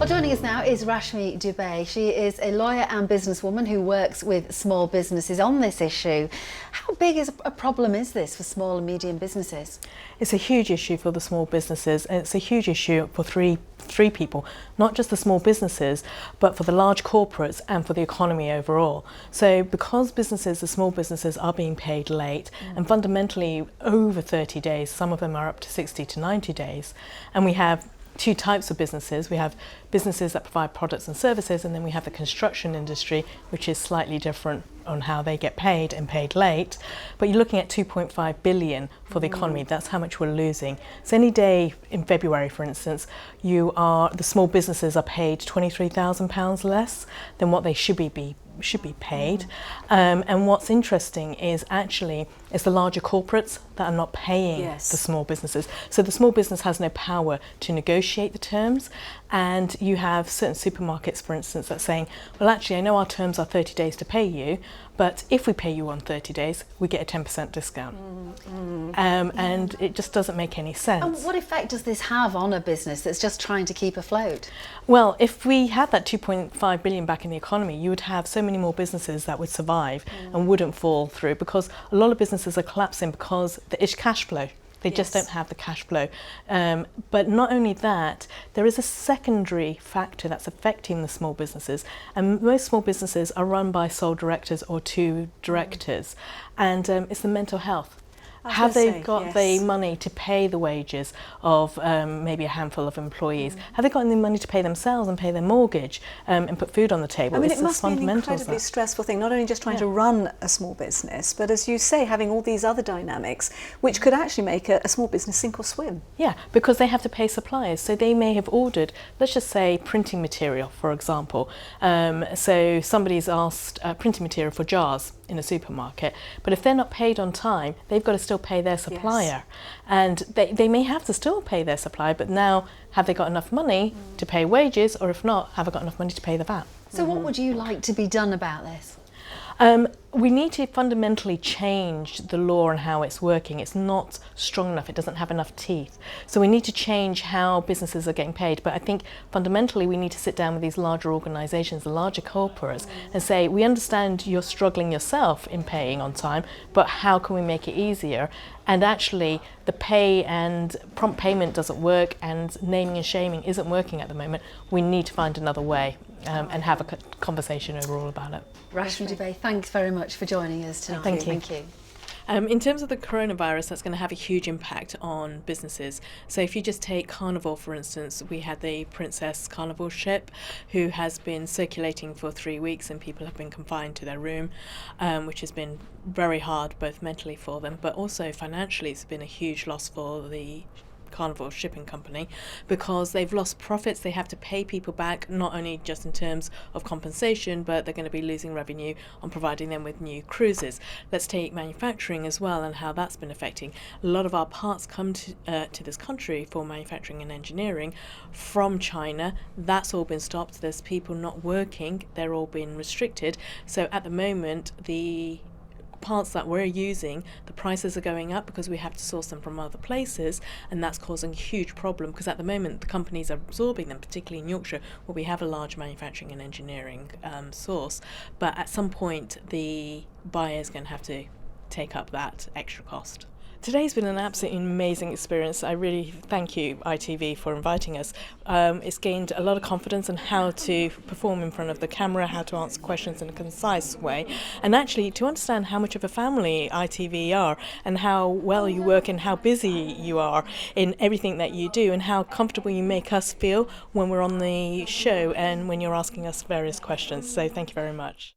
Well, joining us now is Rashmi Dube. She is a lawyer and businesswoman who works with small businesses on this issue. How big a problem is this for small and medium businesses? It's a huge issue for the small businesses, and it's a huge issue for three people, not just the small businesses, but for the large corporates and for the economy overall. So because the small businesses are being paid late and fundamentally over 30 days, some of them are up to 60 to 90 days, and we have two types of businesses. We have businesses that provide products and services, and then we have the construction industry, which is slightly different on how they get paid and paid late. But you're looking at 2.5 billion for the economy. That's how much we're losing. So any day in February, for instance, the small businesses are paid £23,000 less than what they should be paid. And what's interesting is actually it's the larger corporates that are not paying the small businesses. So the small business has no power to negotiate the terms, and you have certain supermarkets, for instance, that are saying, well, actually, I know our terms are 30 days to pay you, but if we pay you on 30 days, we get a 10% discount. And it just doesn't make any sense. And what effect does this have on a business that's just trying to keep afloat? Well, if we had that 2.5 billion back in the economy, you would have so many more businesses that would survive and wouldn't fall through, because a lot of businesses are collapsing because there is cash flow. They just don't have the cash flow. But not only that, there is a secondary factor that's affecting the small businesses. And most small businesses are run by sole directors or two directors. And it's the mental health. Have they got the money to pay the wages of maybe a handful of employees? Have they got any money to pay themselves and pay their mortgage and put food on the table? I mean, it must be an incredibly stressful thing, not only just trying to run a small business, but as you say, having all these other dynamics, which could actually make a small business sink or swim. Yeah, because they have to pay suppliers. So they may have ordered, let's just say, printing material, for example. So somebody's asked printing material for jars in a supermarket, but if they're not paid on time, they've got to still pay their supplier. And they may have to still pay their supplier, but now have they got enough money to pay wages, or if not, have they got enough money to pay the VAT? So what would you like to be done about this? We need to fundamentally change the law and how it's working. It's not strong enough, it doesn't have enough teeth. So we need to change how businesses are getting paid. But I think fundamentally we need to sit down with these larger organisations, the larger corporates, and say, we understand you're struggling yourself in paying on time, but how can we make it easier? And actually the pay and prompt payment doesn't work, and naming and shaming isn't working at the moment. We need to find another way and have a conversation overall about it. Rashmi Dube, thanks very much for joining us tonight. Thank you. Thank you. In terms of the coronavirus, that's going to have a huge impact on businesses. So if you just take Carnival, for instance, we had the Princess Carnival ship who has been circulating for 3 weeks, and people have been confined to their room, which has been very hard, both mentally for them, but also financially. It's been a huge loss for the Carnival shipping company, because they've lost profits. They have to pay people back, not only just in terms of compensation, but they're going to be losing revenue on providing them with new cruises. Let's take manufacturing as well, and how that's been affecting. A lot of our parts come to this country for manufacturing and engineering from China. That's all been stopped. There's people not working. They're all being restricted. So at the moment, the parts that we're using, the prices are going up because we have to source them from other places, and that's causing a huge problem, because at the moment the companies are absorbing them, particularly in Yorkshire where we have a large manufacturing and engineering source, but at some point the buyer is going to have to take up that extra cost. Today's been an absolutely amazing experience. I really thank you, ITV, for inviting us. It's gained a lot of confidence in how to perform in front of the camera, how to answer questions in a concise way, and actually to understand how much of a family ITV are, and how well you work and how busy you are in everything that you do, and how comfortable you make us feel when we're on the show and when you're asking us various questions. So thank you very much.